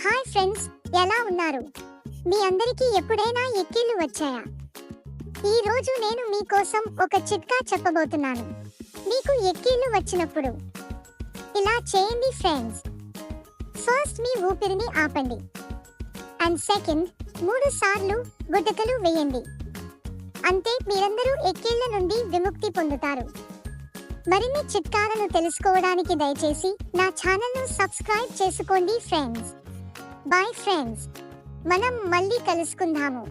Hi friends, ఎలా ఉన్నారు? మీ అందరికీ ఎప్పుడైనా ఎక్కిళ్ళు వచ్చాయా? ఈ రోజు నేను మీకోసం ఒక చిట్కా చెప్పబోతున్నాను. మీకు ఎక్కిళ్ళు వచ్చినప్పుడు ఇలా చేయండి ఫ్రెండ్స్. ఫస్ట్ మీ ఊపిరిని ఆపండి. అండ్ సెకండ్, 3 సార్లు గుటకలు వేయండి. అంతే, మీరందరూ ఎక్కిళ్ళ నుండి విముక్తి పొందుతారు. మరిన్ని చిట్కాలను తెలుసుకోవడానికి దయచేసి నా ఛానల్ను సబ్స్క్రైబ్ చేసుకోండి ఫ్రెండ్స్. బాయ్ ఫ్రెండ్స్, మనం మళ్ళీ కలుసుకుందాము.